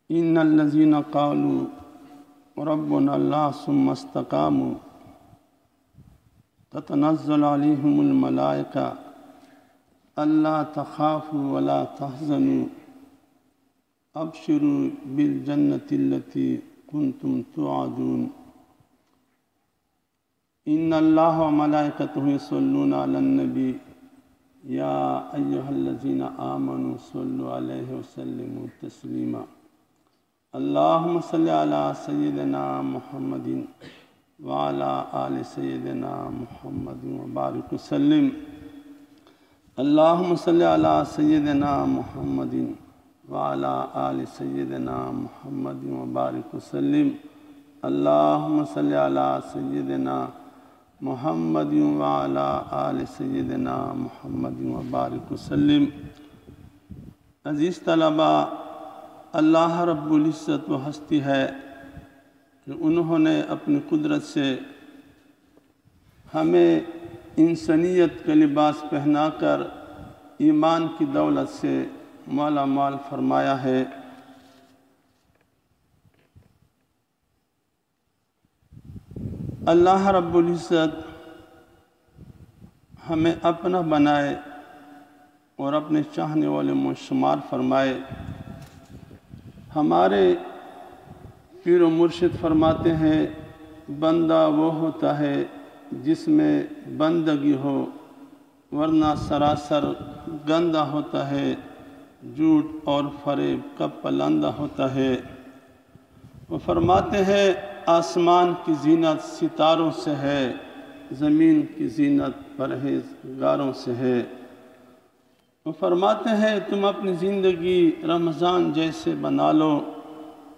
ان الذين قالوا ربنا الله ثم استقاموا تتنزل عليهم الملائكة ألا تخافوا ولا تحزنوا ابشروا بالجنة التي كنتم توعدون ان الله وملائكته يصلون على النبي يا أيها الذين آمنوا صلوا عليه وسلموا تسليما اللهم صل على سيدنا محمد وعلى آل سيدنا محمد وبارك وسلم اللهم صل على سيدنا محمد وعلى آل سيدنا محمد وبارك وسلم اللهم صل على سيدنا محمد وعلى آل سيدنا محمد وبارك وسلم۔ عزیز طلبہ، اللہ رب العزت و ہستی ہے کہ انہوں نے اپنی قدرت سے ہمیں انسانیت کا لباس پہنا کر ایمان کی دولت سے مالا مال فرمایا ہے۔ اللہ رب العزت ہمیں اپنا بنائے اور اپنے چاہنے والے میں شمار فرمائے۔ ہمارے پیر و مرشد فرماتے ہیں بندہ وہ ہوتا ہے جس میں بندگی ہو، ورنہ سراسر گندہ ہوتا ہے، جھوٹ اور فریب کا پلندہ ہوتا ہے۔ وہ فرماتے ہیں آسمان کی زینت ستاروں سے ہے، زمین کی زینت پرہیزگاروں سے ہے۔ وہ فرماتے ہیں تم اپنی زندگی رمضان جیسے بنا لو،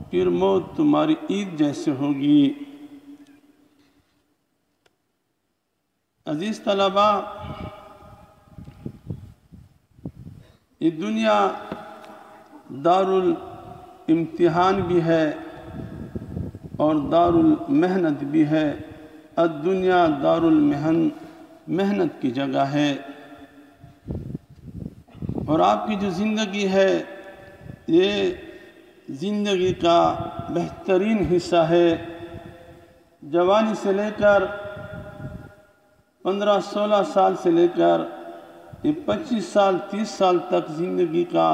پھر موت تمہاری عید جیسے ہوگی۔ عزیز طلبہ، یہ دنیا دار الامتحان بھی ہے اور دار المحنت بھی ہے۔ الدنیا دار محنت کی جگہ ہے، اور آپ کی جو زندگی ہے یہ زندگی کا بہترین حصہ ہے۔ جوانی سے لے کر 15-16 سال سے لے کر 25 سال 30 سال تک زندگی کا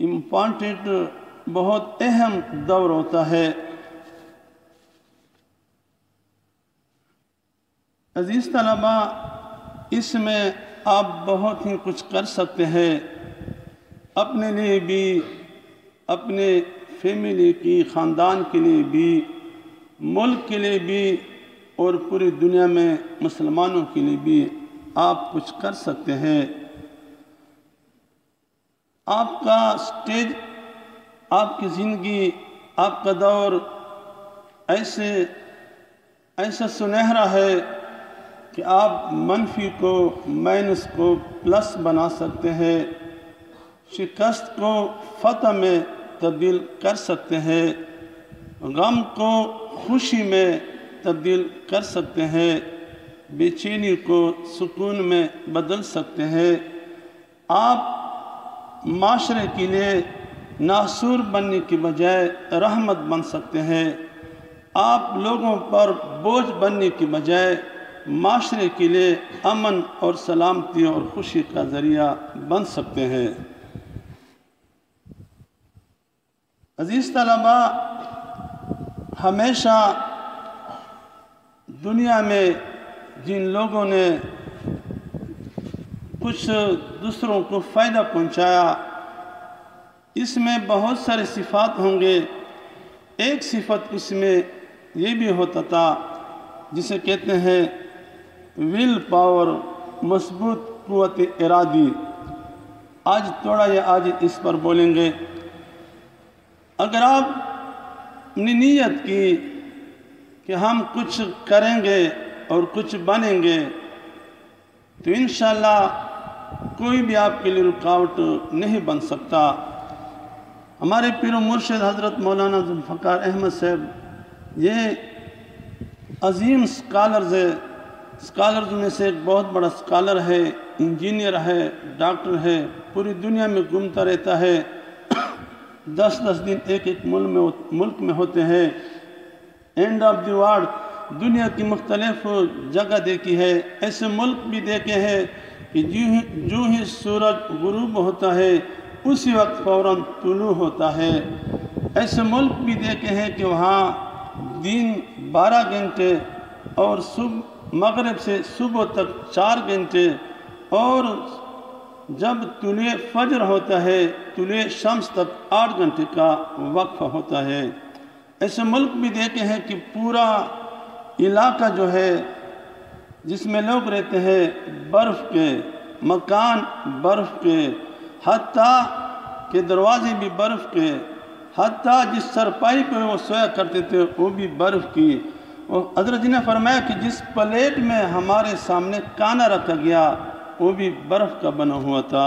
امپورٹنٹ بہت اہم دور ہوتا ہے۔ عزیز طلبہ، اس میں آپ بہت ہی کچھ کر سکتے ہیں، اپنے لیے بھی، اپنے فیملی کی خاندان کے لیے بھی، ملک کے لیے بھی، اور پوری دنیا میں مسلمانوں کے لیے بھی آپ کچھ کر سکتے ہیں۔ آپ کا سٹیج، آپ کی زندگی، آپ کا دور ایسا سنہرا ہے کہ آپ منفی کو مائنس کو پلس بنا سکتے ہیں، شکست کو فتح میں تبدیل کر سکتے ہیں، غم کو خوشی میں تبدیل کر سکتے ہیں، بے چینی کو سکون میں بدل سکتے ہیں۔ آپ معاشرے کے لیے ناسور بننے کی بجائے رحمت بن سکتے ہیں، آپ لوگوں پر بوجھ بننے کی بجائے معاشرے کے لیے امن اور سلامتی اور خوشی کا ذریعہ بن سکتے ہیں۔ عزیز طلبہ، ہمیشہ دنیا میں جن لوگوں نے کچھ دوسروں کو فائدہ پہنچایا، اس میں بہت سارے صفات ہوں گے۔ ایک صفت اس میں یہ بھی ہوتا تھا جسے کہتے ہیں ول پاور، مضبوط قوت ارادی۔ آج تھوڑا آج اس پر بولیں گے۔ اگر آپ نے نیت کی کہ ہم کچھ کریں گے اور کچھ بنیں گے تو انشاءاللہ کوئی بھی آپ کے لیے رکاوٹ نہیں بن سکتا۔ ہمارے پیر و مرشد حضرت مولانا ذوالفقار احمد صاحب یہ عظیم سکالرز ہے، سکالرز میں سے ایک بہت بڑا سکالر ہے، انجینئر ہے، ڈاکٹر ہے، پوری دنیا میں گھومتا رہتا ہے۔ 10 دن ایک ملک میں ہوتے ہیں۔ اینڈ آف دی ورلڈ دنیا کی مختلف جگہ دیکھی ہے، ایسے ملک بھی دیکھے ہیں کہ جو ہی سورج غروب ہوتا ہے اسی وقت فوراً طلوع ہوتا ہے۔ ایسے ملک بھی دیکھے ہیں کہ وہاں دن 12 گھنٹے اور مغرب سے صبح تک 4 گھنٹے، اور جب طلوع فجر ہوتا ہے طلوع شمس تک 8 گھنٹے کا وقفہ ہوتا ہے۔ ایسے ملک بھی دیکھے ہیں کہ پورا علاقہ جو ہے جس میں لوگ رہتے ہیں برف کے، مکان برف کے، حتیٰ کہ دروازے بھی برف کے، حتیٰ جس چرپائی پہ وہ سویا کرتے تھے وہ بھی برف کی۔ اور حضرت جی نے فرمایا کہ جس پلیٹ میں ہمارے سامنے کھانا رکھا گیا وہ بھی برف کا بنا ہوا تھا۔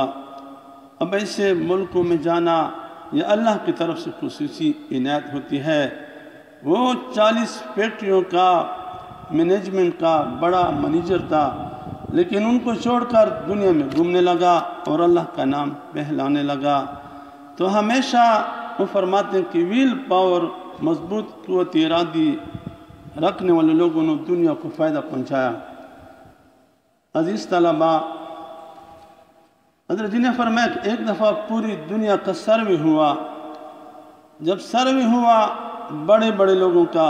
اب ایسے ملکوں میں جانا یہ اللہ کی طرف سے خصوصی عنایت ہوتی ہے۔ وہ 40 فیکٹریوں کا مینجمنٹ کا بڑا منیجر تھا، لیکن ان کو چھوڑ کر دنیا میں گھومنے لگا اور اللہ کا نام بہلانے لگا۔ تو ہمیشہ وہ فرماتے ہیں کہ ویل پاور، مضبوط قوت ارادی رکھنے والے لوگوں نے دنیا کو فائدہ پہنچایا۔ عزیز طلباء، حضرت جی نے فرمایا کہ ایک دفعہ پوری دنیا کا سروے ہوا۔ جب سروے ہوا بڑے بڑے لوگوں کا،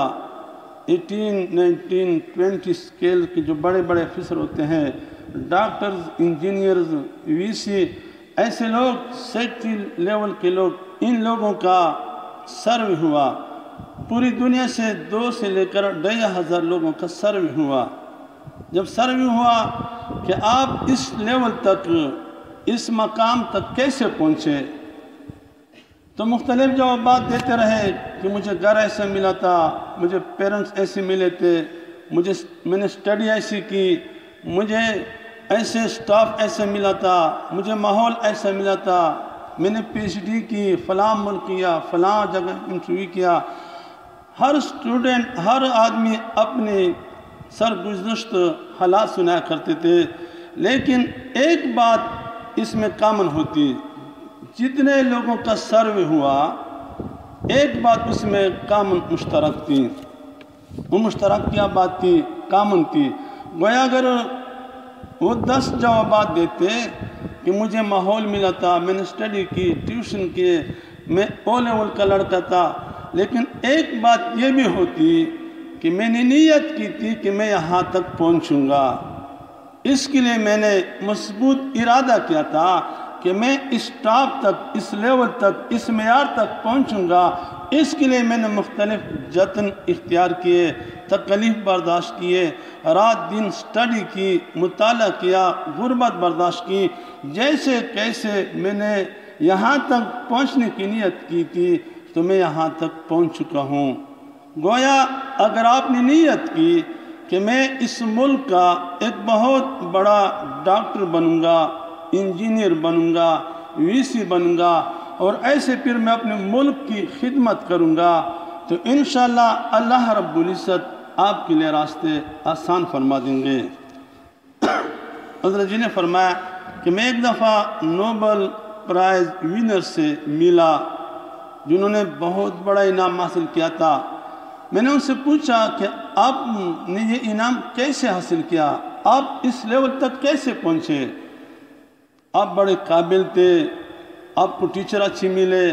18، 19، 20 اسکیل کے جو بڑے بڑے افسر ہوتے ہیں، ڈاکٹرز، انجینئرز، وی سی، ایسے لوگ سیکٹری لیول کے لوگ، ان لوگوں کا سروے ہوا۔ پوری دنیا سے 2 سے لے کر 2500 لوگوں کا سروے ہوا۔ جب سروے ہوا کہ آپ اس لیول تک، اس مقام تک کیسے پہنچے، تو مختلف جوابات دیتے رہے کہ مجھے گھر ایسے ملا تھا، مجھے پیرنٹس ایسے ملے تھے، میں نے اسٹڈی ایسی کی، مجھے ایسے سٹاف ایسے ملا تھا، مجھے ماحول ایسا ملا تھا، میں نے پی ایچ ڈی کی، فلاں ملک کیا، فلاں جگہ انٹرویو کیا۔ ہر اسٹوڈنٹ، ہر آدمی اپنی سرگزشت حالات سنایا کرتے تھے، لیکن ایک بات اس میں کامن ہوتی، جتنے لوگوں کا سروے ہوا ایک بات اس میں کامن مشترک تھی۔ وہ مشترک کیا بات تھی؟ کامن تھی۔ گویا اگر وہ 10 جوابات دیتے کہ مجھے ماحول ملا تھا، میں نے اسٹڈی کی، ٹیوشن کیے، میں او لیول کا لڑکا تھا، لیکن ایک بات یہ بھی ہوتی کہ میں نے نیت کی تھی کہ میں یہاں تک پہنچوں گا، اس کے لیے میں نے مضبوط ارادہ کیا تھا کہ میں اس ٹاپ تک، اس لیول تک، اس معیار تک پہنچوں گا۔ اس کے لیے میں نے مختلف جتن اختیار کیے، تکلیف برداشت کیے، رات دن اسٹڈی کی، مطالعہ کیا، غربت برداشت کی، جیسے کیسے میں نے یہاں تک پہنچنے کی نیت کی تھی تو میں یہاں تک پہنچ چکا ہوں۔ گویا اگر آپ نے نیت کی کہ میں اس ملک کا ایک بہت بڑا ڈاکٹر بنوں گا، انجینئر بنوں گا، وی سی بنوں گا، اور ایسے پھر میں اپنے ملک کی خدمت کروں گا، تو انشاءاللہ اللہ رب العزت آپ کے لیے راستے آسان فرما دیں گے۔ حضرت جی نے فرمایا کہ میں ایک دفعہ نوبل پرائز ونر سے ملا جنہوں نے بہت بڑا انعام حاصل کیا تھا۔ میں نے ان سے پوچھا کہ آپ نے یہ انعام کیسے حاصل کیا، آپ اس لیول تک کیسے پہنچے؟ آپ بڑے قابل تھے، آپ کو ٹیچر اچھی ملے،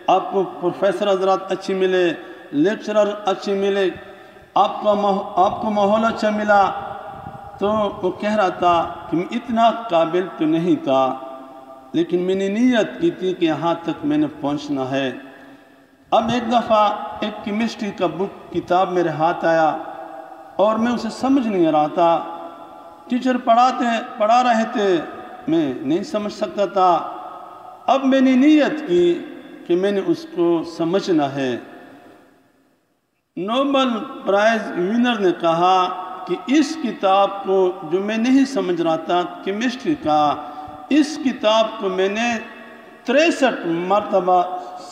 آپ کو پروفیسر حضرات اچھی ملے، لیکچرر اچھے ملے، آپ کو ماحول اچھا ملا۔ تو وہ کہہ رہا تھا کہ میں اتنا قابل تو نہیں تھا، لیکن میں نے نیت کی تھی کہ یہاں تک میں نے پہنچنا ہے۔ اب ایک دفعہ ایک کیمسٹری کا کتاب میرے ہاتھ آیا اور میں اسے سمجھ نہیں رہا تھا۔ ٹیچر پڑھا رہے تھے، میں نہیں سمجھ سکتا تھا۔ اب میں نے نیت کی کہ میں نے اس کو سمجھنا ہے۔ نوبل پرائز ونر نے کہا کہ اس کتاب کو جو میں نہیں سمجھ رہا تھا کیمسٹری کا، اس کتاب کو میں نے 63 مرتبہ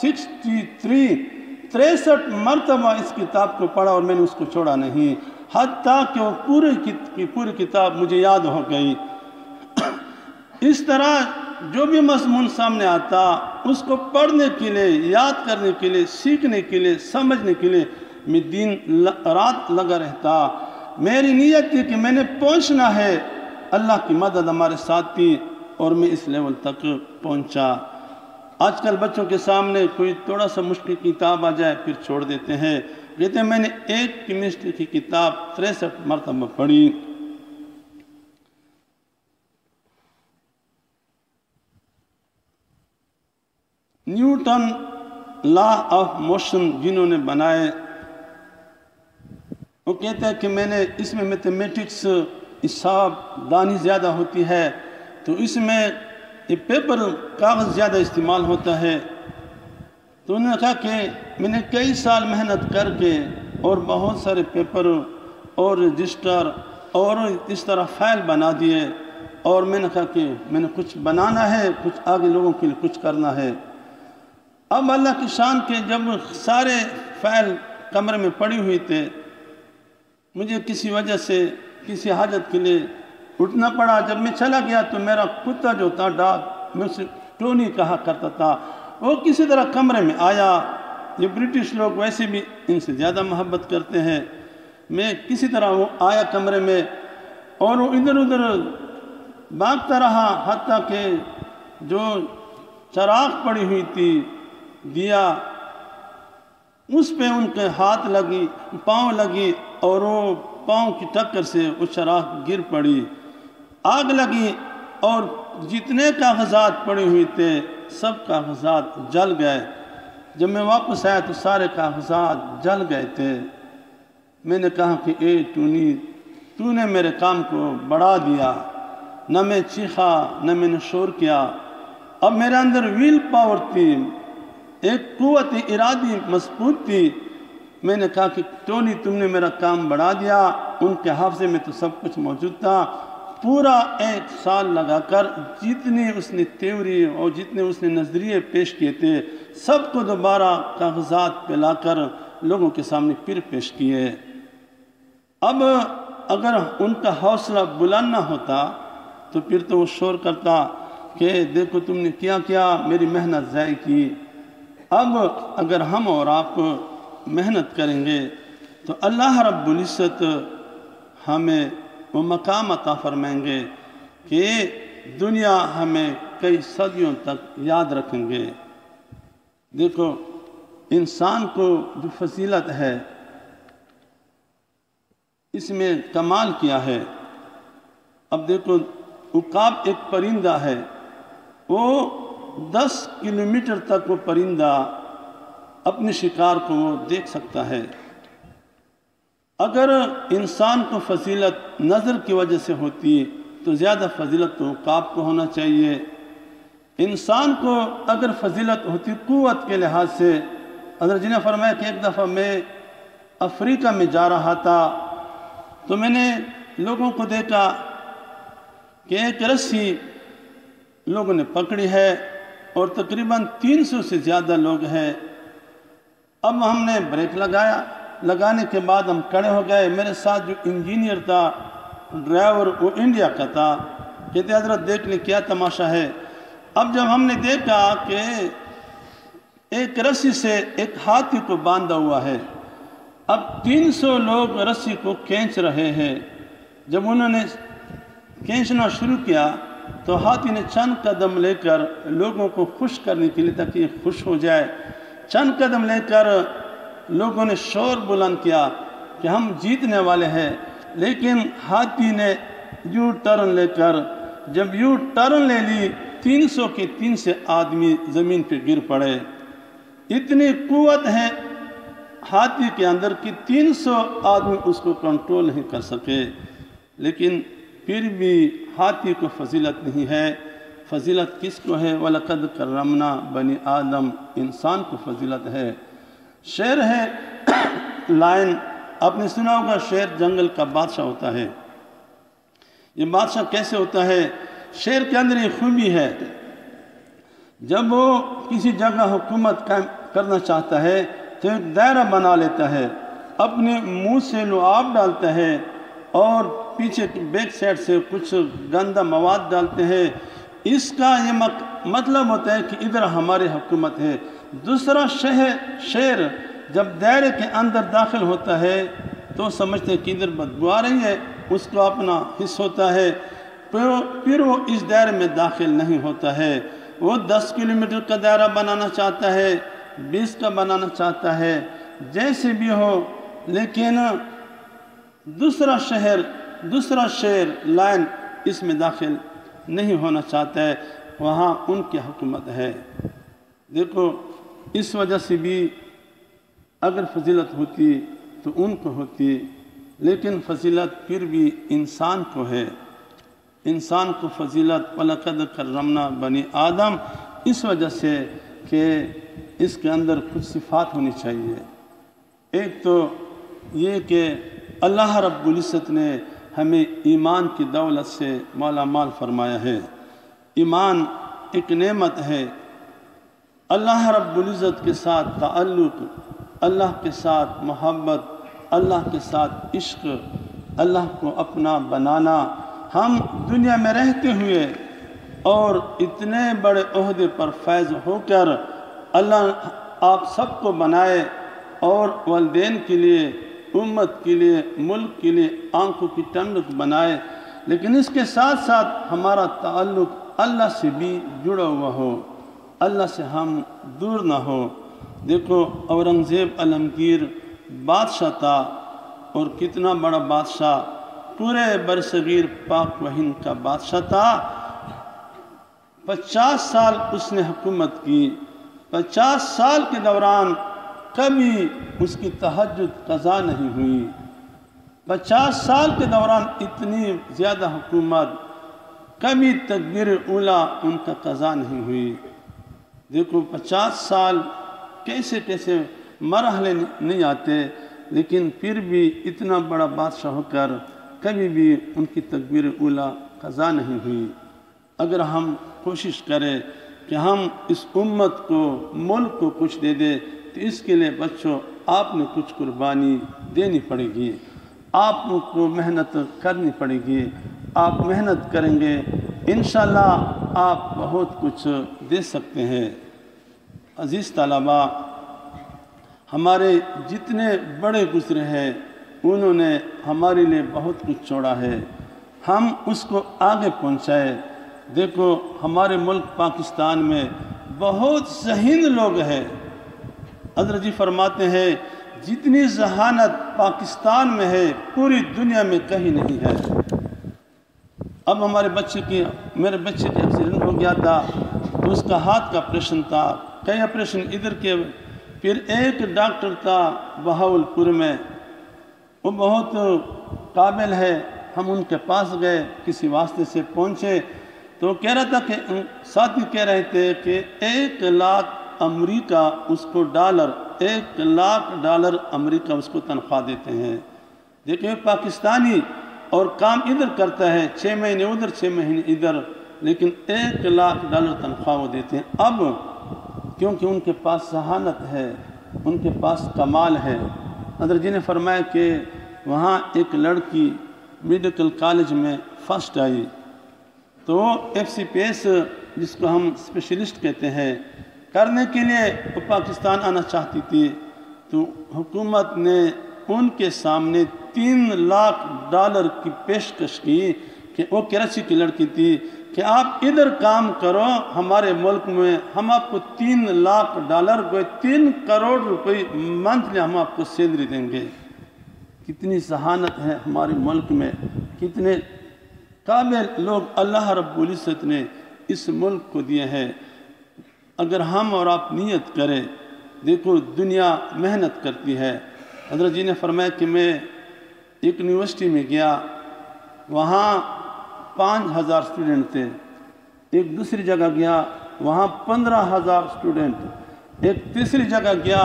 63 مرتبہ اس کتاب کو پڑھا اور میں نے اس کو چھوڑا نہیں، حتیٰ کہ وہ پوری کتاب مجھے یاد ہو گئی۔ اس طرح جو بھی مضمون سامنے آتا اس کو پڑھنے کے لیے، یاد کرنے کے لیے، سیکھنے کے لیے، سمجھنے کے لیے میں دن رات لگا رہتا۔ میری نیت تھی کہ میں نے پہنچنا ہے، اللہ کی مدد ہمارے ساتھ تھی اور میں اس لیول تک پہنچا۔ آج کل بچوں کے سامنے کوئی تھوڑا سا مشکل کتاب آ جائے پھر چھوڑ دیتے ہیں، کہتے ہیں میں نے ایک کیمسٹری کی کتاب 63 مرتبہ پڑھی۔ نیوٹن لا آف موشن جنہوں نے بنائے، وہ کہتے ہیں کہ میں نے اس میں میتھمیٹکس، حساب دانی زیادہ ہوتی ہے تو اس میں یہ پیپر کاغذ زیادہ استعمال ہوتا ہے، تو انہوں نے کہا کہ میں نے کئی سال محنت کر کے اور بہت سارے پیپر اور رجسٹر اور اس طرح فائل بنا دیے، اور میں نے کہا کہ میں نے کچھ بنانا ہے، کچھ آگے لوگوں کے لیے کچھ کرنا ہے۔ اب اللہ کی شان کے جب سارے فائل کمرے میں پڑی ہوئی تھے، مجھے کسی وجہ سے کسی حاجت کے لیے اٹھنا پڑا۔ جب میں چلا گیا تو میرا کتا جو تھا ڈاگ، میں اسے ٹونی کہا کرتا تھا، وہ کسی طرح کمرے میں آیا۔ یہ برٹش لوگ ویسے بھی ان سے زیادہ محبت کرتے ہیں۔ میں کسی طرح وہ آیا کمرے میں اور وہ ادھر ادھر بھاگتا رہا، حتیٰ کہ جو چراغ پڑی ہوئی تھی دیا، اس پہ ان کے ہاتھ لگی، پاؤں لگی اور وہ پاؤں کی ٹکر سے وہ چراغ گر پڑی، آگ لگی اور جتنے کاغذات پڑے ہوئے تھے سب کاغذات جل گئے۔ جب میں واپس آیا تو سارے کاغذات جل گئے تھے۔ میں نے کہا کہ اے ٹونی، تو نے میرے کام کو بڑھا دیا۔ نہ میں چیخا نہ میں نے شور کیا۔ اب میرے اندر ویل پاور تھی، ایک قوت ارادی مضبوط تھی۔ میں نے کہا کہ ٹونی تم نے میرا کام بڑھا دیا۔ ان کے حافظے میں تو سب کچھ موجود تھا۔ پورا 1 سال لگا کر جتنی اس نے تھیوری اور جتنے اس نے نظریے پیش کیے تھے سب کو دوبارہ کاغذات پہ لا کر لوگوں کے سامنے پھر پیش کیے۔ اب اگر ان کا حوصلہ بلند نہ ہوتا تو پھر تو وہ شور کرتا کہ دیکھو تم نے کیا کیا، میری محنت ضائع کی۔ اب اگر ہم اور آپ محنت کریں گے تو اللہ رب العزت ہمیں وہ مقام عطا فرمائیں گے کہ دنیا ہمیں کئی صدیوں تک یاد رکھیں گے۔ دیکھو انسان کو جو فضیلت ہے اس میں کمال کیا ہے۔ اب دیکھو عقاب ایک پرندہ ہے، وہ 10 کلومیٹر تک وہ پرندہ اپنے شکار کو وہ دیکھ سکتا ہے۔ اگر انسان کو فضیلت نظر کی وجہ سے ہوتی تو زیادہ فضیلت تو عقاب کو ہونا چاہیے۔ انسان کو اگر فضیلت ہوتی قوت کے لحاظ سے، حضرت جی نے فرمایا کہ ایک دفعہ میں افریقہ میں جا رہا تھا تو میں نے لوگوں کو دیکھا کہ ایک رسی لوگوں نے پکڑی ہے اور تقریباً 300 سے زیادہ لوگ ہیں۔ اب ہم نے بریک لگانے کے بعد ہم کھڑے ہو گئے۔ میرے ساتھ جو انجینئر تھا، ڈرائیور، وہ انڈیا کا تھا، کہتے حضرت دیکھ لیں کیا تماشا ہے۔ اب جب ہم نے دیکھا کہ ایک رسی سے ایک ہاتھی کو باندھا ہوا ہے، اب 300 لوگ رسی کو کھینچ رہے ہیں۔ جب انہوں نے کھینچنا شروع کیا تو ہاتھی نے چند قدم لے کر لوگوں کو خوش کرنے کے لیے تاکہ یہ خوش ہو جائے، چند قدم لے کر لوگوں نے شور بلند کیا کہ ہم جیتنے والے ہیں، لیکن ہاتھی نے یو ٹرن لے کر جب یو ٹرن لے لی 300 کے 300 آدمی زمین پہ گر پڑے۔ اتنی قوت ہے ہاتھی کے اندر کہ 300 آدمی اس کو کنٹرول نہیں کر سکے، لیکن پھر بھی ہاتھی کو فضیلت نہیں ہے۔ فضیلت کس کو ہے؟ وَلَقَدْ كَرَّمْنَا بَنِي آدم، انسان کو فضیلت ہے۔ شیر ہے لائن، آپ نے سنا ہوگا شیر جنگل کا بادشاہ ہوتا ہے۔ یہ بادشاہ کیسے ہوتا ہے؟ شیر کے اندر یہ خوبی ہے، جب وہ کسی جگہ حکومت قائم کرنا چاہتا ہے تو ایک دائرہ بنا لیتا ہے، اپنے منہ سے لعاب ڈالتا ہے اور پیچھے بیک سائڈ سے کچھ گندہ مواد ڈالتے ہیں، اس کا یہ مطلب ہوتا ہے کہ ادھر ہماری حکومت ہے۔ دوسرا شیر جب دائرے کے اندر داخل ہوتا ہے تو سمجھتے ہیں کہ ادھر بدبو آ رہی ہے، اس کو اپنا حص ہوتا ہے، پھر وہ اس دائرے میں داخل نہیں ہوتا ہے۔ وہ 10 کلومیٹر کا دائرہ بنانا چاہتا ہے، 20 کا بنانا چاہتا ہے، جیسے بھی ہو، لیکن دوسرا شہر لائن اس میں داخل نہیں ہونا چاہتا ہے، وہاں ان کی حکومت ہے۔ دیکھو اس وجہ سے بھی اگر فضیلت ہوتی تو ان کو ہوتی، لیکن فضیلت پھر بھی انسان کو ہے، انسان کو فضیلت وَلَقَدْ كَرَّمْنَا بَنِي آدم، اس وجہ سے کہ اس کے اندر کچھ صفات ہونی چاہیے۔ ایک تو یہ کہ اللہ رب العزت نے ہمیں ایمان کی دولت سے مالا مال فرمایا ہے۔ ایمان ایک نعمت ہے۔ اللہ رب العزت کے ساتھ تعلق، اللہ کے ساتھ محبت، اللہ کے ساتھ عشق، اللہ کو اپنا بنانا۔ ہم دنیا میں رہتے ہوئے اور اتنے بڑے عہدے پر فیض ہو کر اللہ آپ سب کو بنائے، اور والدین کے لیے، امت کے لیے، ملک کے لیے آنکھوں کی ٹھنڈک بنائے، لیکن اس کے ساتھ ساتھ ہمارا تعلق اللہ سے بھی جڑا ہوا ہو، اللہ سے ہم دور نہ ہو۔ دیکھو اورنگزیب عالمگیر بادشاہ تھا، اور کتنا بڑا بادشاہ، پورے برصغیر پاک و ہند کا بادشاہ تھا۔ 50 سال اس نے حکومت کی، 50 سال کے دوران کبھی اس کی تہجد قضا نہیں ہوئی۔ 50 سال کے دوران اتنی زیادہ حکومت، کبھی تکبیر اولیٰ ان کا قضا نہیں ہوئی۔ دیکھو 50 سال کیسے مرحلے نہیں آتے، لیکن پھر بھی اتنا بڑا بادشاہ ہو کر کبھی بھی ان کی تکبیر اولیٰ قضا نہیں ہوئی۔ اگر ہم کوشش کریں کہ ہم اس امت کو، ملک کو کچھ دے دیں، تو اس کے لیے بچوں آپ نے کچھ قربانی دینی پڑے گی، آپ کو محنت کرنی پڑے گی۔ آپ محنت کریں گے انشاءاللہ آپ بہت کچھ دے سکتے ہیں۔ عزیز طلباء، ہمارے جتنے بڑے گزرے ہیں انہوں نے ہمارے لیے بہت کچھ چھوڑا ہے، ہم اس کو آگے پہنچائے۔ دیکھو ہمارے ملک پاکستان میں بہت ذہین لوگ ہیں۔ حضرت جی فرماتے ہیں جتنی ذہانت پاکستان میں ہے پوری دنیا میں کہیں نہیں ہے۔ اب میرے بچے کے ایکسیڈنٹ ہو گیا تھا، تو اس کا ہاتھ کا آپریشن تھا، کئی آپریشن ادھر کے، پھر ایک ڈاکٹر تھا بہاولپور میں، وہ بہت قابل ہے، ہم ان کے پاس گئے، کسی واسطے سے پہنچے، تو کہہ رہا تھا کہ ساتھی کہہ رہے تھے کہ 1 لاکھ امریکہ اس کو ڈالر، 1 لاکھ ڈالر امریکہ اس کو تنخواہ دیتے ہیں۔ دیکھیں پاکستانی اور کام ادھر کرتا ہے، 6 مہینے ادھر 6 مہینے ادھر، لیکن 1 لاکھ ڈالر تنخواہ وہ دیتے ہیں۔ اب کیونکہ ان کے پاس ذہانت ہے، ان کے پاس کمال ہے۔ حضرت جی نے فرمایا کہ وہاں ایک لڑکی میڈیکل کالج میں فرسٹ آئی، تو وہ FCPS جس کو ہم اسپیشلسٹ کہتے ہیں کرنے کے لیے وہ پاکستان آنا چاہتی تھی، تو حکومت نے ان کے سامنے 3 لاکھ ڈالر کی پیشکش کی، کہ وہ کراچی کی لڑکی تھی، کہ آپ ادھر کام کرو ہمارے ملک میں، ہم آپ کو 3 لاکھ ڈالر کو 3 کروڑ روپے منتھلی ہم آپ کو سیلری دیں گے۔ کتنی ذہانت ہے ہمارے ملک میں، کتنے قابل لوگ اللہ رب العزت نے اس ملک کو دیے ہیں۔ اگر ہم اور آپ نیت کریں، دیکھو دنیا محنت کرتی ہے۔ حضرت جی نے فرمایا کہ میں ایک یونیورسٹی میں گیا، وہاں 5000 اسٹوڈنٹ تھے، ایک دوسری جگہ گیا وہاں 15000 اسٹوڈنٹ، ایک تیسری جگہ گیا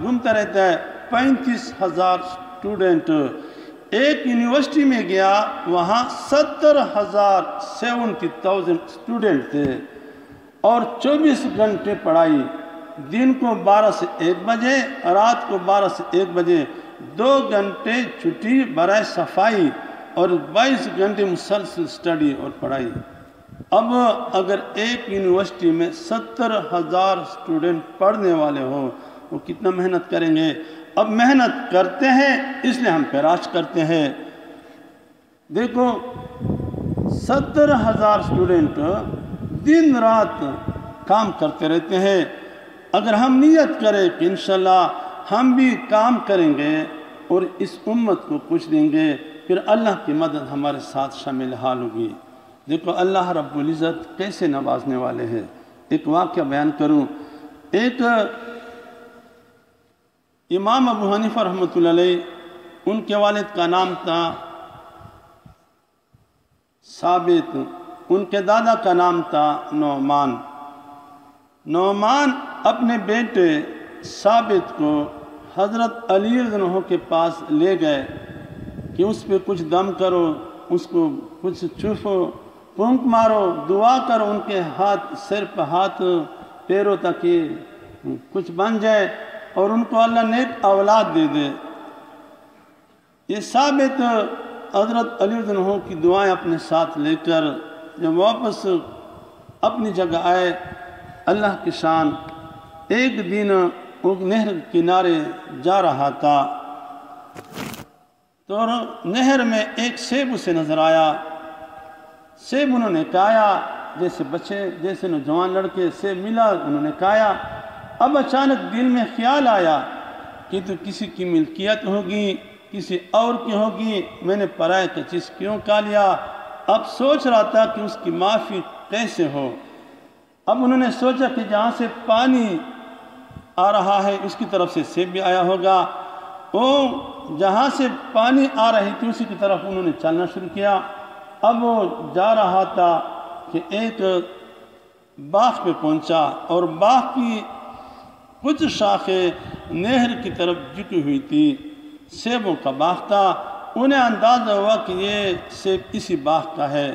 گھومتا رہتا ہے 35000 اسٹوڈنٹ، ایک یونیورسٹی میں گیا وہاں 70,000 اسٹوڈنٹ تھے، اور 24 گھنٹے پڑھائی، دن کو 12 سے 1 بجے، رات کو 12 سے 1 بجے، 2 گھنٹے چھٹی برائے صفائی، اور 22 گھنٹے مسلسل سٹڈی اور پڑھائی۔ اب اگر ایک یونیورسٹی میں 70,000 اسٹوڈنٹ پڑھنے والے ہوں، وہ کتنا محنت کریں گے؟ اب محنت کرتے ہیں اس لیے ہم پیراش کرتے ہیں۔ دیکھو 70,000 اسٹوڈنٹ دن رات کام کرتے رہتے ہیں۔ اگر ہم نیت کریں کہ انشاءاللہ ہم بھی کام کریں گے اور اس امت کو کچھ دیں گے، پھر اللہ کی مدد ہمارے ساتھ شامل حال ہوگی۔ دیکھو اللہ رب العزت کیسے نوازنے والے ہیں۔ ایک واقعہ بیان کروں۔ ایک امام ابو حنیفہ رحمۃ اللہ علیہ، ان کے والد کا نام تھا ثابت، ان کے دادا کا نام تھا نعمان۔ نعمان اپنے بیٹے ثابت کو حضرت علی رضی اللہ عنہ کے پاس لے گئے کہ اس پہ کچھ دم کرو، اس کو کچھ چھوفو، پھونک مارو، دعا کرو، ان کے ہاتھ سر پہ ہاتھ پیروں تک کچھ بن جائے اور ان کو اللہ نیک اولاد دے دے۔ یہ ثابت حضرت علی رضی اللہ عنہ کی دعائیں اپنے ساتھ لے کر جب واپس اپنی جگہ آئے، اللہ کی شان، ایک دن وہ نہر کنارے جا رہا تھا تو نہر میں ایک سیب اسے نظر آیا۔ سیب انہوں نے کھایا، جیسے بچے، جیسے نوجوان لڑکے سیب ملا انہوں نے کھایا۔ اب اچانک دل میں خیال آیا کہ تو کسی کی ملکیت ہوگی، کسی اور کی ہوگی، میں نے پرائے کا چیز کیوں کھا لیا؟ اب سوچ رہا تھا کہ اس کی معافی کیسے ہو۔ اب انہوں نے سوچا کہ جہاں سے پانی آ رہا ہے اس کی طرف سے سیب بھی آیا ہوگا۔ وہ جہاں سے پانی آ رہی تھی اسی کی طرف انہوں نے چلنا شروع کیا۔ اب وہ جا رہا تھا کہ ایک باغ پہ پہنچا اور باغ کی کچھ شاخیں نہر کی طرف جھکی ہوئی تھی، سیبوں کا باغ تھا۔ انہیں اندازہ ہوا کہ یہ سیب اسی باغ کا ہے۔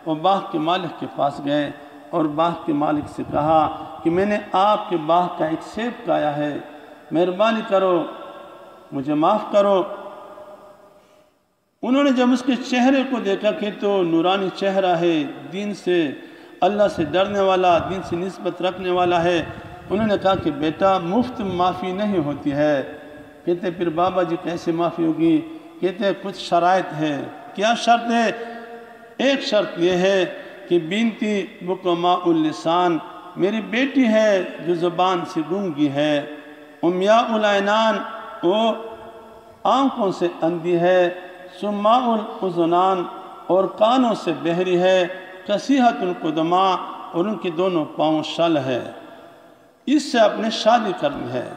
وہ باغ کے مالک کے پاس گئے اور باغ کے مالک سے کہا کہ میں نے آپ کے باغ کا ایک سیب کھایا ہے، مہربانی کرو مجھے معاف کرو۔ انہوں نے جب اس کے چہرے کو دیکھا کہ تو نورانی چہرہ ہے، دین سے، اللہ سے ڈرنے والا، دین سے نسبت رکھنے والا ہے، انہوں نے کہا کہ بیٹا مفت معافی نہیں ہوتی ہے۔ کہتے پھر بابا جی کیسے معافی ہوگی؟ کہتے کچھ شرائط ہے۔ کیا شرط ہے؟ ایک شرط یہ ہے کہ بنتی بکماء اللسان، میری بیٹی ہے جو زبان سے گونگی ہے، امیاء العینان، وہ آنکھوں سے اندھی ہے، سماء الاذنان، اور کانوں سے بہری ہے، کسیحۃ القدماء، اور ان کے دونوں پاؤں شل ہے۔ اس سے آپ نے شادی کرنی ہے۔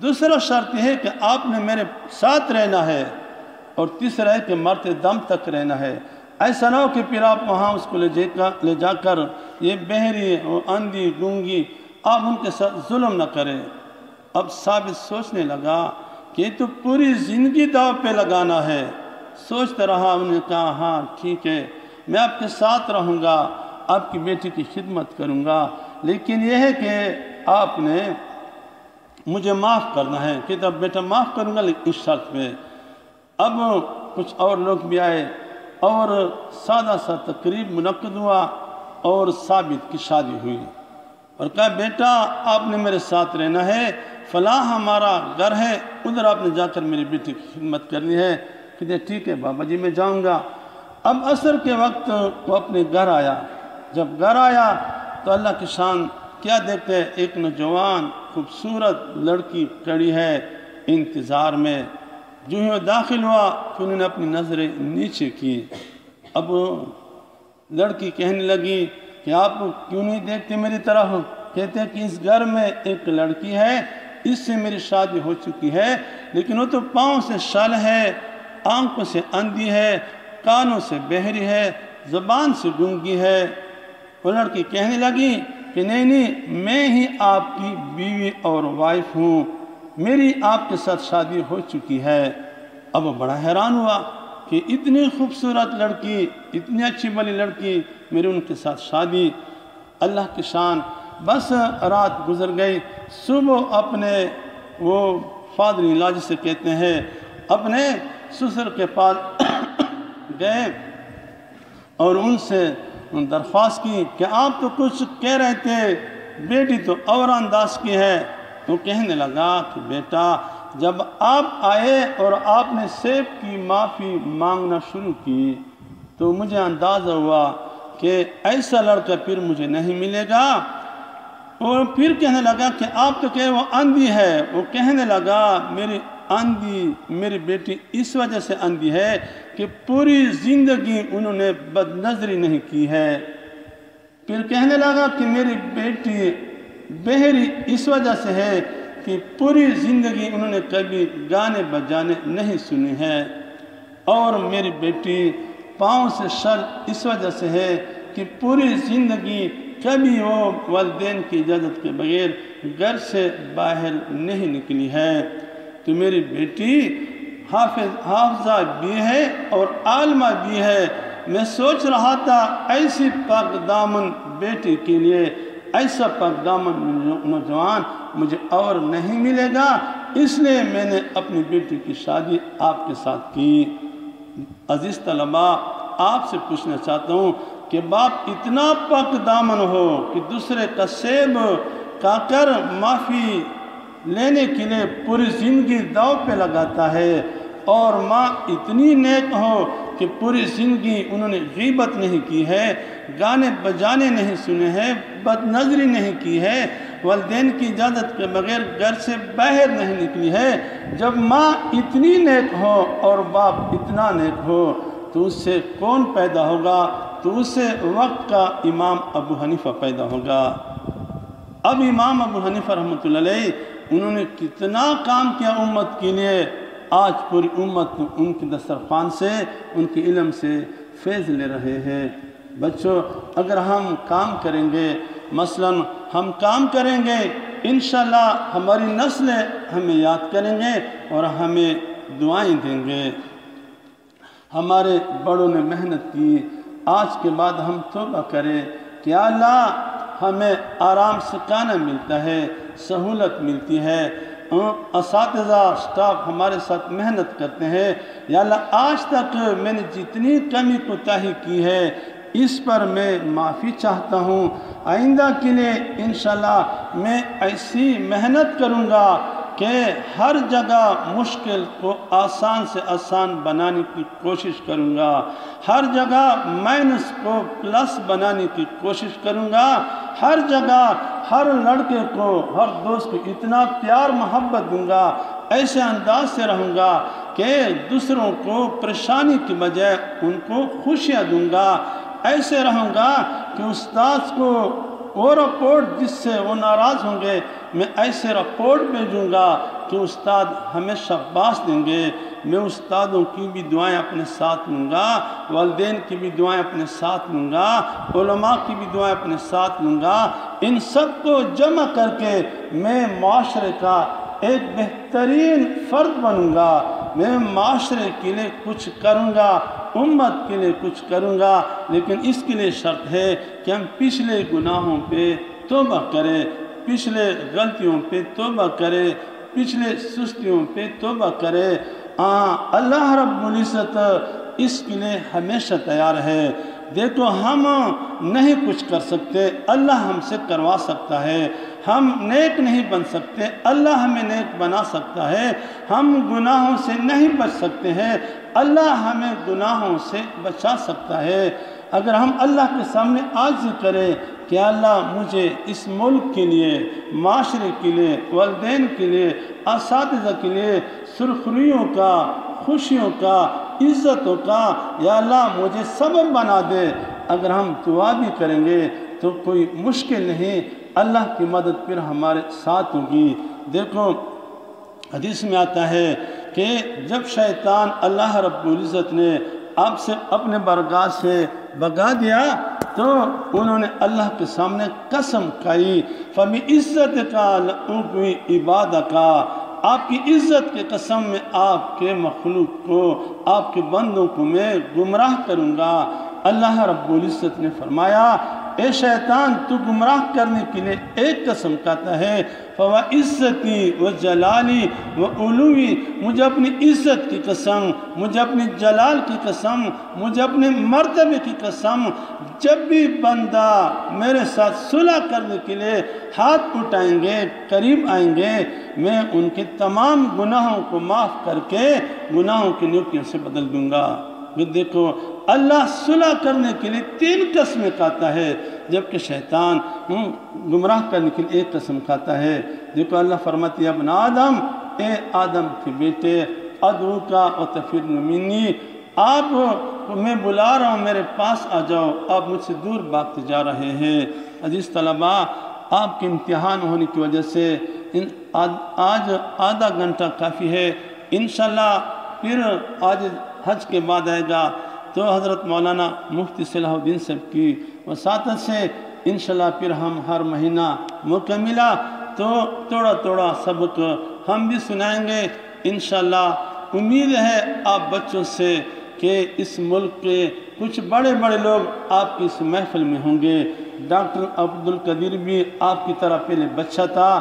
دوسرا شرط یہ ہے کہ آپ نے میرے ساتھ رہنا ہے، اور تیسرا ہے کہ مرتے دم تک رہنا ہے۔ ایسا نہ ہو کہ پھر آپ وہاں اس کو لے جا کر یہ بہری اور اندھی گونگی آپ ان کے ساتھ ظلم نہ کریں۔ اب ثابت سوچنے لگا کہ یہ تو پوری زندگی داؤ پہ لگانا ہے۔ سوچتا رہا، انہوں نے کہا ہاں ٹھیک ہے، میں آپ کے ساتھ رہوں گا، آپ کی بیٹی کی خدمت کروں گا، لیکن یہ ہے کہ آپ نے مجھے معاف کرنا ہے۔ کہ اب بیٹا معاف کروں گا لیکن اس شرط پہ۔ اب کچھ اور لوگ بھی آئے اور سادہ سا تقریب منعقد ہوا اور ثابت کی شادی ہوئی، اور کہا بیٹا آپ نے میرے ساتھ رہنا ہے، فلاں ہمارا گھر ہے، ادھر آپ نے جا کر میری بیٹی کی خدمت کرنی ہے۔ کہتے ٹھیک ہے بابا جی میں جاؤں گا۔ اب عصر کے وقت وہ اپنے گھر آیا۔ جب گھر آیا تو اللہ کی شان کیا دیکھتے، ایک نوجوان خوبصورت لڑکی کھڑی ہے انتظار میں۔ جو ہی وہ داخل ہوا تو انہوں نے اپنی نظریں نیچے کی۔ اب لڑکی کہنے لگی کہ آپ کیوں نہیں دیکھتے میری طرف؟ کہتے ہیں کہ اس گھر میں ایک لڑکی ہے، اس سے میری شادی ہو چکی ہے، لیکن وہ تو پاؤں سے شل ہے، آنکھوں سے اندھی ہے، کانوں سے بہری ہے، زبان سے گونگی ہے۔ وہ لڑکی کہنے لگی کہ نہیں میں ہی آپ کی بیوی اور وائف ہوں، میری آپ کے ساتھ شادی ہو چکی ہے۔ اب وہ بڑا حیران ہوا کہ اتنی خوبصورت لڑکی، اتنی اچھی بلی لڑکی، میری ان کے ساتھ شادی۔ اللہ کی شان، بس رات گزر گئی۔ صبح اپنے وہ فادر ان لا جسے کہتے ہیں اپنے سسر کے پاس گئے اور ان سے درخواست کی کہ آپ تو کچھ کہہ رہے تھے، بیٹی تو اور انداز کی ہے۔ تو کہنے لگا کہ بیٹا جب آپ آئے اور آپ نے سیب کی معافی مانگنا شروع کی تو مجھے اندازہ ہوا کہ ایسا لڑکا پھر مجھے نہیں ملے گا۔ اور پھر کہنے لگا کہ آپ تو کہ وہ اندھی ہے۔ وہ کہنے لگا میری بیٹی اس وجہ سے اندھی ہے کہ پوری زندگی انہوں نے بد نظری نہیں کی ہے۔ پھر کہنے لگا کہ میری بیٹی بہری اس وجہ سے ہے کہ پوری زندگی انہوں نے کبھی گانے بجانے نہیں سنے ہیں۔ اور میری بیٹی پاؤں سے شل اس وجہ سے ہے کہ پوری زندگی کبھی وہ والدین کی اجازت کے بغیر گھر سے باہر نہیں نکلی ہے۔ تو میری بیٹی حافظہ بھی ہے اور عالمہ بھی ہے۔ میں سوچ رہا تھا ایسی پاک دامن بیٹی کے لیے ایسا پاک دامن نوجوان مجھے اور نہیں ملے گا، اس لیے میں نے اپنی بیٹی کی شادی آپ کے ساتھ کی۔ عزیز طلباء، آپ سے پوچھنا چاہتا ہوں کہ باپ اتنا پاک دامن ہو کہ دوسرے کا سیب کھا کر معافی لینے کے لیے پوری زندگی داؤ پہ لگاتا ہے، اور ماں اتنی نیک ہو کہ پوری زندگی انہوں نے غیبت نہیں کی ہے، گانے بجانے نہیں سنے ہیں، بد نظری نہیں کی ہے، والدین کی اجازت کے بغیر گھر سے باہر نہیں نکلی ہے۔ جب ماں اتنی نیک ہو اور باپ اتنا نیک ہو تو اس سے کون پیدا ہوگا؟ تو اس سے وقت کا امام ابو حنیفہ پیدا ہوگا۔ اب امام ابو حنیفہ رحمۃ اللہ علیہ انہوں نے کتنا کام کیا امت کے لیے، آج پوری امت ان کے دسترخوان سے، ان کے علم سے فیض لے رہے ہیں۔ بچوں، اگر ہم کام کریں گے، مثلا ہم کام کریں گے، انشاءاللہ ہماری نسلیں ہمیں یاد کریں گے اور ہمیں دعائیں دیں گے۔ ہمارے بڑوں نے محنت کی، آج کے بعد ہم توبہ کریں کہ اللہ ہمیں آرام سے کھانا ملتا ہے، سہولت ملتی ہے، اساتذہ اسٹاف ہمارے ساتھ محنت کرتے ہیں۔ یا اللہ آج تک میں نے جتنی کمی کوتاہی کی ہے اس پر میں معافی چاہتا ہوں، آئندہ کے لیے انشاءاللہ میں ایسی محنت کروں گا کہ ہر جگہ مشکل کو آسان سے آسان بنانے کی کوشش کروں گا، ہر جگہ مائنس کو پلس بنانے کی کوشش کروں گا، ہر جگہ ہر لڑکے کو، ہر دوست کو اتنا پیار محبت دوں گا، ایسے انداز سے رہوں گا کہ دوسروں کو پریشانی کی بجائے ان کو خوشیاں دوں گا، ایسے رہوں گا کہ استاذ کو وہ رپورٹ جس سے وہ ناراض ہوں گے میں ایسے رپورٹ بھیجوں گا کہ استاد ہمیں شاباش دیں گے۔ میں استادوں کی بھی دعائیں اپنے ساتھ لوں گا، والدین کی بھی دعائیں اپنے ساتھ لوں گا، علماء کی بھی دعائیں اپنے ساتھ لوں گا۔ ان سب کو جمع کر کے میں معاشرے کا ایک بہترین فرد بنوں گا، میں معاشرے کے لیے کچھ کروں گا، امت کے لیے کچھ کروں گا، لیکن اس کے لیے شرط ہے کہ ہم پچھلے گناہوں پہ توبہ کریں، پچھلے غلطیوں پہ توبہ کریں، پچھلے سستیوں پہ توبہ کریں۔ اللہ رب العزت اس کے لیے ہمیشہ تیار ہے۔ دیکھو ہم نہیں کچھ کر سکتے، اللہ ہم سے کروا سکتا ہے، ہم نیک نہیں بن سکتے، اللہ ہمیں نیک بنا سکتا ہے، ہم گناہوں سے نہیں بچ سکتے ہیں، اللہ ہمیں گناہوں سے بچا سکتا ہے۔ اگر ہم اللہ کے سامنے عاجزی کریں کہ اللہ مجھے اس ملک کے لیے، معاشرے کے لیے، والدین کے لیے، اساتذہ کے لیے سرخریوں کا، خوشیوں کا، عزتوں کا یا اللہ مجھے سبب بنا دے، اگر ہم دعا بھی کریں گے تو کوئی مشکل نہیں، اللہ کی مدد پھر ہمارے ساتھ ہوگی۔ دیکھو حدیث میں آتا ہے کہ جب شیطان اللہ رب العزت نے آپ سے اپنے بارگاہ سے بھگا دیا تو انہوں نے اللہ کے سامنے قسم کھائی، فَبِعِزَّتِكَ لَأُغْوِيَ عِبَادَكَ، آپ کی عزت کے قسم میں آپ کے مخلوق کو، آپ کے بندوں کو میں گمراہ کروں گا۔ اللہ رب العزت نے فرمایا اے شیطان تو گمراہ کرنے کے لیے ایک قسم کھاتا ہے، فَوَعِزَّتِي وَجَلَالِي وَعُلُوِّي، مجھے اپنی عزت کی قسم، مجھے اپنی جلال کی قسم، مجھے اپنے مرتبے کی قسم، جب بھی بندہ میرے ساتھ صلح کرنے کے لیے ہاتھ اٹھائیں گے، قریب آئیں گے، میں ان کے تمام گناہوں کو معاف کر کے گناہوں کی نیکیوں سے بدل دوں گا۔ دیکھو اللہ صلح کرنے کے لیے 3 قسمیں کھاتا ہے، جبکہ شیطان گمراہ کرنے کے لیے ایک قسم کھاتا ہے۔ دیکھو اللہ فرماتی ہے ابن آدم، اے آدم کے بیٹے، ادعوکا وتفرن منی، آپ میں بلا رہا ہوں، میرے پاس آ جاؤ، آپ مجھ سے دور بھاگتے جا رہے ہیں۔ عزیز طلبہ، آپ کے امتحان ہونے کی وجہ سے آج آدھا گھنٹہ کافی ہے، انشاءاللہ پھر آج حج کے بعد آئے گا تو حضرت مولانا مفتی صلاح الدین صاحب کی وساطت سے انشاءاللہ پھر ہم ہر مہینہ موقع ملا تو تھوڑا تھوڑا سبق ہم بھی سنائیں گے انشاءاللہ۔ امید ہے آپ بچوں سے کہ اس ملک کے کچھ بڑے بڑے لوگ آپ کی اس محفل میں ہوں گے۔ ڈاکٹر عبدالقدیر بھی آپ کی طرح پہلے بچہ تھا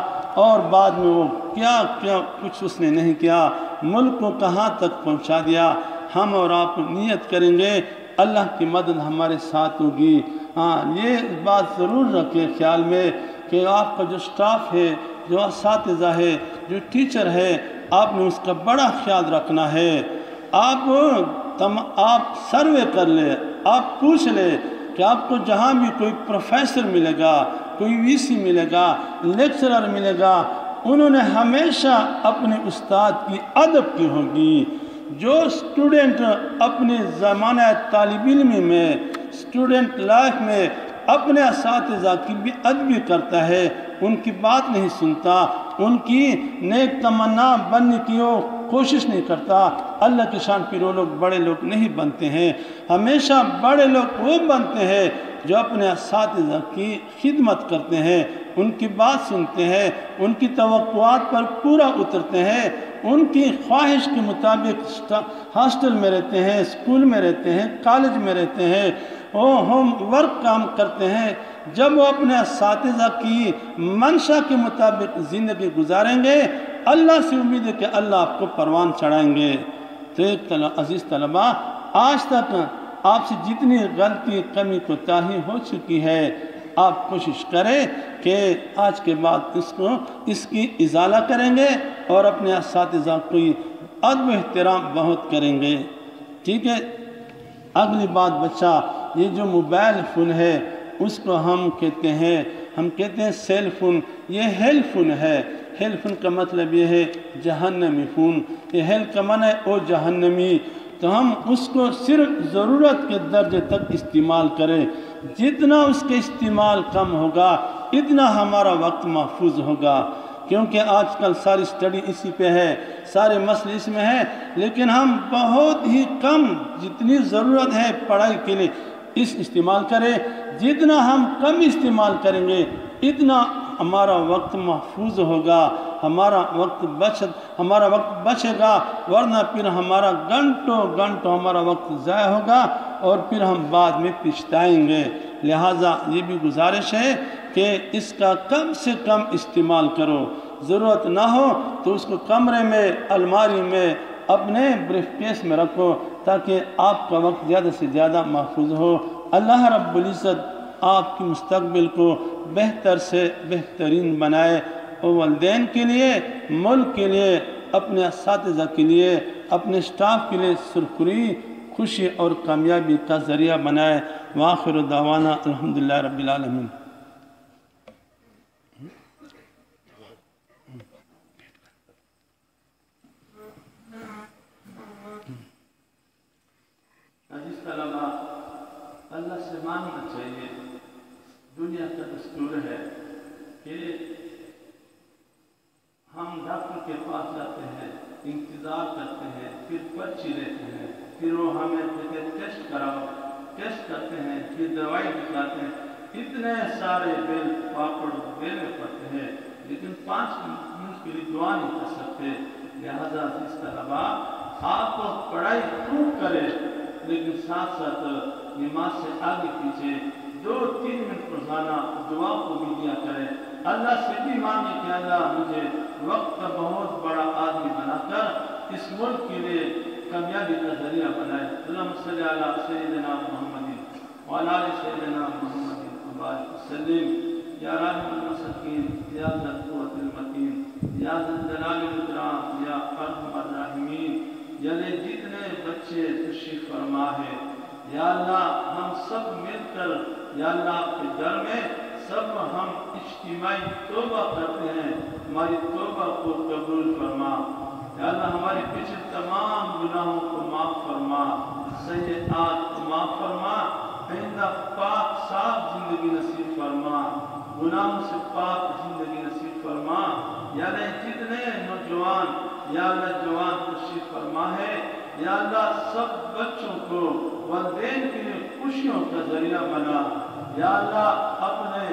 اور بعد میں وہ کیا کچھ اس نے نہیں کیا، ملک کو کہاں تک پہنچا دیا۔ ہم اور آپ نیت کریں گے، اللہ کی مدد ہمارے ساتھ ہوگی۔ ہاں، یہ بات ضرور رکھیں خیال میں کہ آپ کا جو سٹاف ہے، جو اساتذہ ہے، جو ٹیچر ہے، آپ نے اس کا بڑا خیال رکھنا ہے۔ آپ سروے کر لیں، آپ پوچھ لیں کہ آپ کو جہاں بھی کوئی پروفیسر ملے گا، کوئی وی سی ملے گا، لیکچرر ملے گا، انہوں نے ہمیشہ اپنے استاد کی ادب کی ہوگی۔ جو اسٹوڈنٹ اپنے زمانہ طالب علمی میں، اسٹوڈنٹ لائف میں اپنے اساتذہ کی بھی ادبی کرتا ہے، ان کی بات نہیں سنتا، ان کی نیک تمنا بننے کی وہ کوشش نہیں کرتا، اللہ کی شان پہ وہ لوگ بڑے لوگ نہیں بنتے ہیں۔ ہمیشہ بڑے لوگ وہ بنتے ہیں جو اپنے اساتذہ کی خدمت کرتے ہیں، ان کی بات سنتے ہیں، ان کی توقعات پر پورا اترتے ہیں، ان کی خواہش کے مطابق ہاسٹل میں رہتے ہیں، اسکول میں رہتے ہیں، کالج میں رہتے ہیں، وہ ہوم ورک کام کرتے ہیں۔ جب وہ اپنے اساتذہ کی منشا کے مطابق زندگی گزاریں گے، اللہ سے امید ہے کہ اللہ آپ کو پروان چڑھائیں گے۔ تو ایک عزیز طلبہ، آج تک آپ سے جتنی غلطی کمی کوتاہی ہو چکی ہے، آپ کوشش کریں کہ آج کے بعد اس کی ازالہ کریں گے اور اپنے اساتذہ کو ادب و احترام بہت کریں گے، ٹھیک ہے۔ اگلی بات بچہ، یہ جو موبائل فون ہے اس کو ہم کہتے ہیں سیل فون، یہ ہیل فون ہے۔ ہیل فون کا مطلب یہ ہے جہنمی فون، یہ ہیل کا معنی ہے او جہنمی۔ تو ہم اس کو صرف ضرورت کے درجے تک استعمال کریں، جتنا اس کے استعمال کم ہوگا اتنا ہمارا وقت محفوظ ہوگا، کیونکہ آج کل ساری سٹڈی اسی پہ ہے، سارے مسئلے اس میں ہیں، لیکن ہم بہت ہی کم، جتنی ضرورت ہے پڑھائی کے لیے اس استعمال کریں۔ جتنا ہم کم استعمال کریں گے اتنا ہمارا وقت محفوظ ہوگا، ہمارا وقت بچے گا، ورنہ پھر ہمارا گھنٹوں ہمارا وقت ضائع ہوگا اور پھر ہم بعد میں پچھتائیں گے۔ لہٰذا یہ بھی گزارش ہے کہ اس کا کم سے کم استعمال کرو، ضرورت نہ ہو تو اس کو کمرے میں، الماری میں، اپنے بریف کیس میں رکھو تاکہ آپ کا وقت زیادہ سے زیادہ محفوظ ہو۔ اللہ رب العزت آپ کی مستقبل کو بہتر سے بہترین بنائے، والدین کے لیے، ملک کے لیے، اپنے اساتذہ کے لیے، اپنے سٹاف کے لیے سرخری، خوشی اور کامیابی کا ذریعہ بنائے۔ وآخر دعوانا الحمدللہ رب العالمین۔ عزیز طلبہ، اللہ سے ماننا چاہیے، دنیا کا دستور ہے کہ ہم ڈاکٹر کے پاس جاتے ہیں، انتظار کرتے ہیں، پھر پرچی لیتے ہیں، پھر وہ ہمیں کہتے ہیں ٹیسٹ کراؤ، ٹیسٹ کرتے ہیں، پھر دوائی دکھاتے ہیں، اتنے سارے بیل پاپڑ بیلے پڑتے ہیں، لیکن 5 منٹ کے لیے دعا نہیں کر سکتے۔ لہذا اس طلبہ آپ پڑھائی خوب کریں، لیکن ساتھ ساتھ نماز سے آگے پیچھے 2-3 منٹ روزانہ دعا کو بھی دیا کرے. اللہ سے بھی مانگے کہ اللہ مجھے وقت کا بہت بڑا آدمی بنا کر اس ملک کے لیے کامیابی کا ذریعہ بنائے. اللہم صلی علی سیدنا محمد وعلی آل سیدنا محمد وبارک وسلم. یا راحم المساکین یا ذا القوة المتین یا ذا الجلال والاکرام یا ارحم الراحمین. یعنی جتنے بچے تشریف فرما ہے یا اللہ ہم سب مل کر یا اللہ آپ کے در میں سب ہم اجتماعی توبہ کرتے ہیں. ہماری توبہ کو قبول فرما یا اللہ. ہمارے پیچھے تمام گناہوں کو معاف فرما, سیئات کو معاف فرما. آئندہ پاک صاف زندگی نصیب فرما, گناہوں سے پاک زندگی نصیب فرما. یا اللہ جتنے نوجوان یا اللہ جوان تشریف فرما ہے یا اللہ سب بچوں کو والدین کے لیے خوشیوں کا ذریعہ بنا. یا اللہ اپنے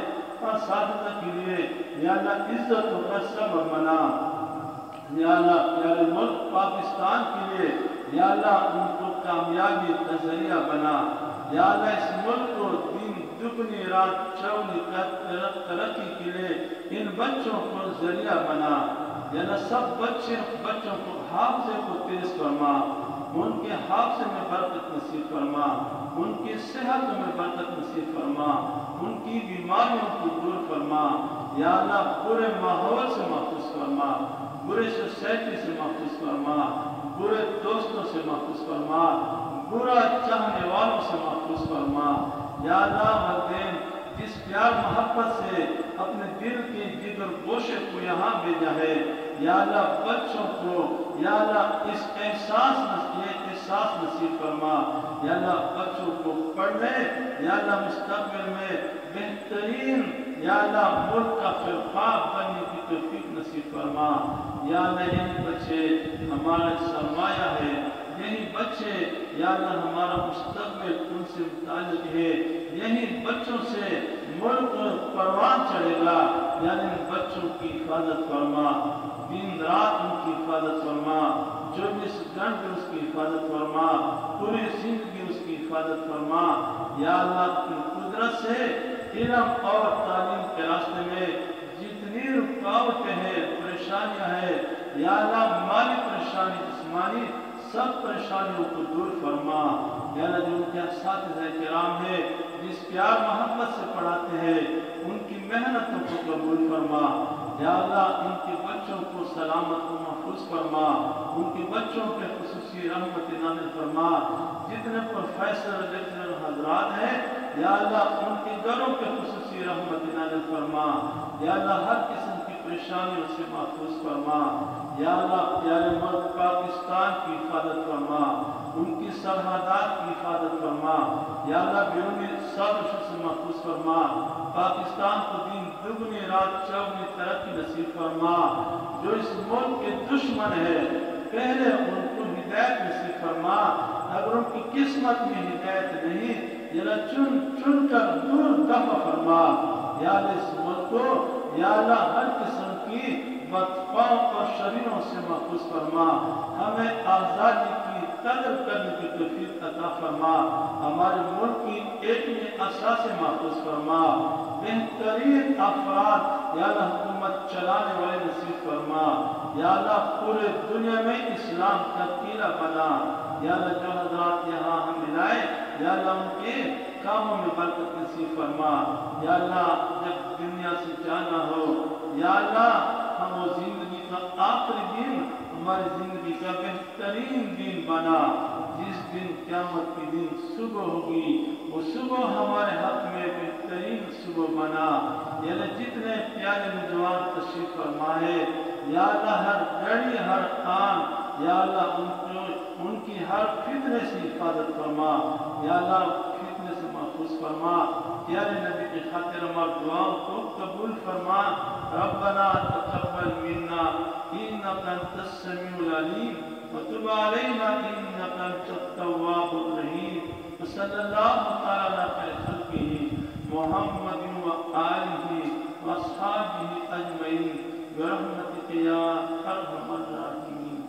اساتذہ کے لیے یا اللہ عزتوں کا سبب بنا. یا اللہ ملک پاکستان کے لیے یا اللہ ان کو کامیابی کا ذریعہ بنا. یا اللہ اس ملک کو دین دگنی رات چوگنی ترقی کے لیے ان بچوں کو ذریعہ بنا. یا اللہ سب بچوں کو حافظے کو تیز فرما, ان کے حافظے میں برکت نصیب فرما, ان کی صحت میں برکت نصیب فرما, ان کی بیماریوں کو دور فرما. یا اللہ برے ماحول سے محفوظ فرما, برے سوسائٹی سے محفوظ فرما, برے دوستوں سے محفوظ فرما, برا چاہنے والوں سے محفوظ فرما. یا اللہ والدین جس پیار محبت سے اپنے دل کے جگر گوشے کو یہاں بھیجا ہے یا اللہ بچوں کو یا اللہ اس احساس نصیب فرما. یا اللہ بچوں کو پڑھنے یا اللہ مستقبل میں بہترین یا اللہ ملک کا فرقہ بننے کی توفیق نصیب فرما. یا اللہ یہی بچے ہمارا سرمایہ ہے, یہی بچے یا اللہ ہمارا مستقبل ان سے متعلق ہے. یہی بچوں سے ملک پروان چڑھے گا. یعنی ان بچوں کی حفاظت فرما, دن رات ان کی حفاظت فرما, 24 گھنٹے اس کی حفاظت فرما, پوری زندگی اس کی حفاظت فرما. یا اللہ اپنی قدرت سے علم اور تعلیم کے راستے میں جتنی رکاوٹیں ہیں پریشانیاں ہیں یا اللہ مالی پریشانی جسمانی سب پریشانیوں کو دور فرما. یا اللہ جو ان کے اساتذہ کرام ہے جس پیار محبت سے پڑھاتے ہیں ان کی محنتوں کو قبول فرما. یا اللہ ان کے بچوں کو سلامت و محفوظ فرما, ان کے بچوں پہ خصوصی رحمت نازل فرما. جتنے پروفیسر لیکچرر حضرات ہیں یا اللہ ان کے گھروں پہ خصوصی رحمت نازل فرما. یا اللہ ہر قسم کی پریشانیوں سے محفوظ فرما. یا اللہ پیارے ملک پاکستان کی حفاظت فرما, ان کی سرحدات کی حفاظت فرما. یا اللہ بیرونی سازشوں سے محفوظ فرما. پاکستان کو دین دگنی رات چوگنی ترقی نصیب فرما. جو اس ملک کے دشمن ہے پہلے ان کو ہدایت نصیب فرما. اگر ان کی قسمت میں ہدایت نہیں یا اللہ چن کر دور دفع فرما. یا اللہ اس ملک کو یا اللہ ہر قسم کی بدخواہوں اور شریروں سے محفوظ فرما. ہمیں آزادی کی قدر کرنے کی توفیق عطا فرما. ہمارے ملک کی ایک اساس محفوظ فرما. بہترین افراد یا اللہ حکومت چلانے والے نصیب فرما. یا اللہ پورے دنیا میں اسلام کا قلعہ بنا. یا اللہ جو حضرات یہاں ہمیں لائے یا اللہ ان کے کاموں میں برکت نصیب فرما. یا اللہ جب دنیا سے جانا ہو یا اللہ ہم وہ زندگی کا آخری دن ہماری زندگی کا بہترین دن بنا. جس دن قیامت کی دن صبح ہوگی وہ صبح ہمارے حق میں بہترین صبح بنا. یا اللہ جتنے پیارے نوجوان تشریف فرما ہے یا اللہ ہر گھڑی ہر آن یا اللہ ان کی ہر فتنے سے حفاظت فرما. یا اللہ فتنے سے محفوظ فرما. پیارے نبی کی خاطر ہماری دعاؤں کو قبول فرما. ربنا تقبل منا انك انت السميع العليم وتب علينا انك انت التواب الرحيم. وصلى الله تعالى على خير خلقه محمد وآله واصحابه اجمعين برحمتك يا ارحم الراحمين.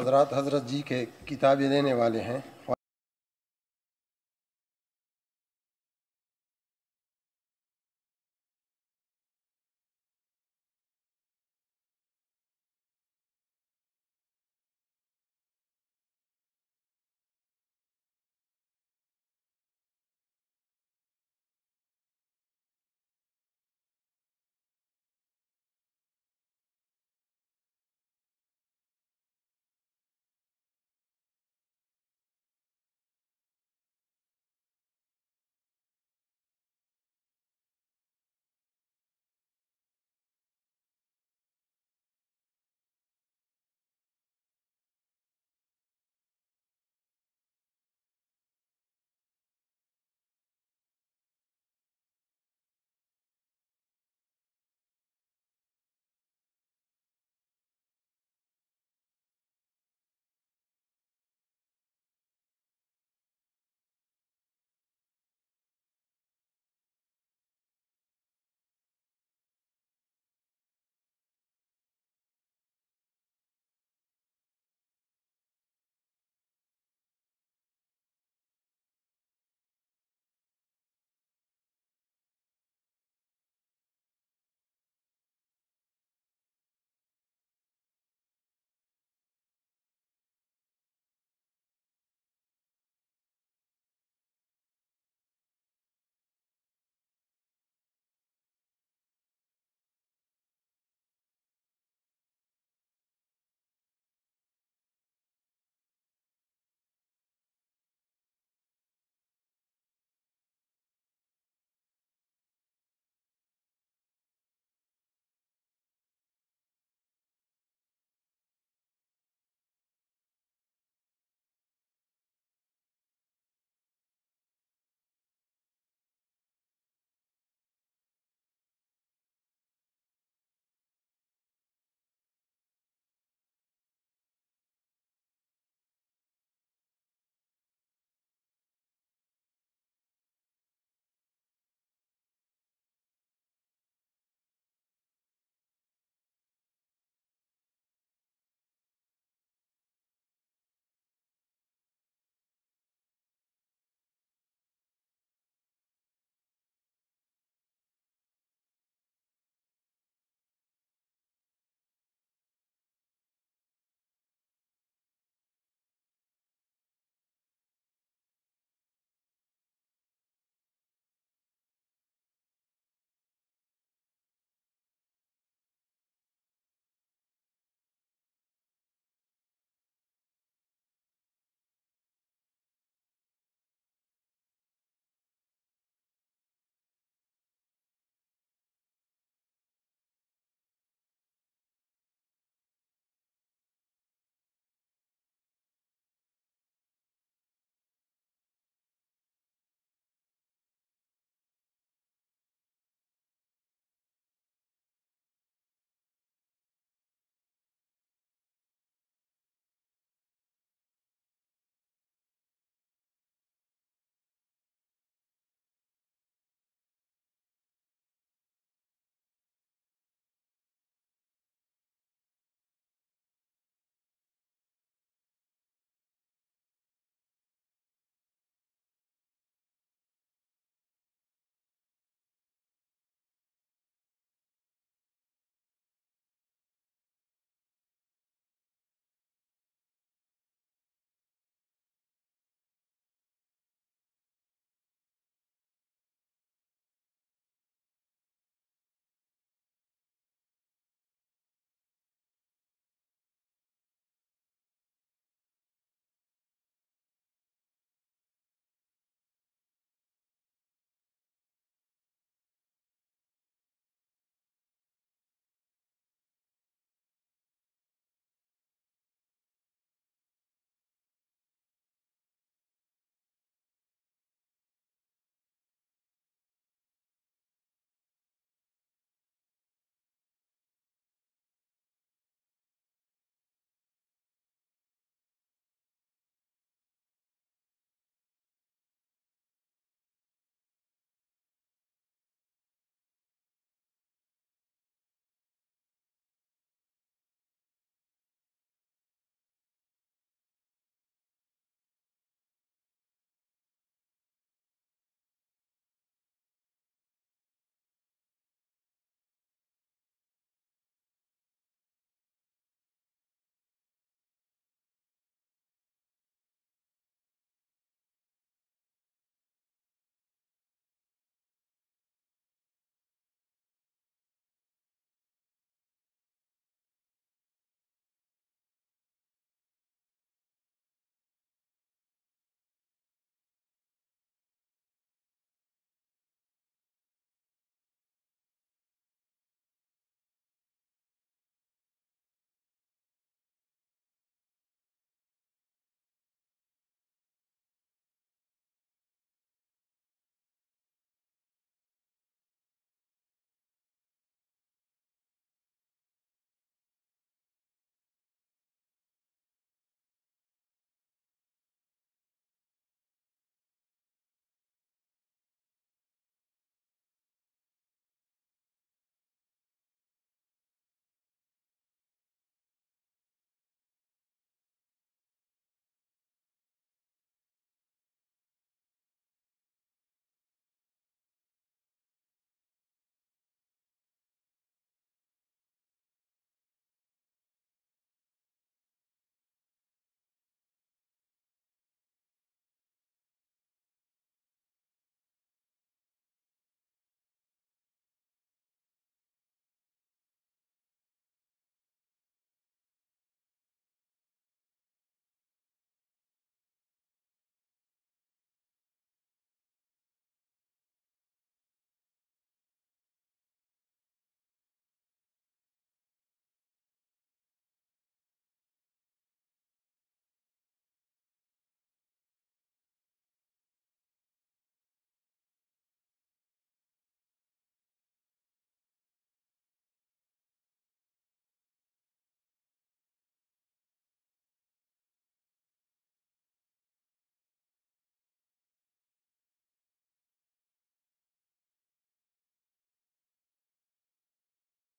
حضرات حضرت جی کے کتابیں دینے والے ہیں.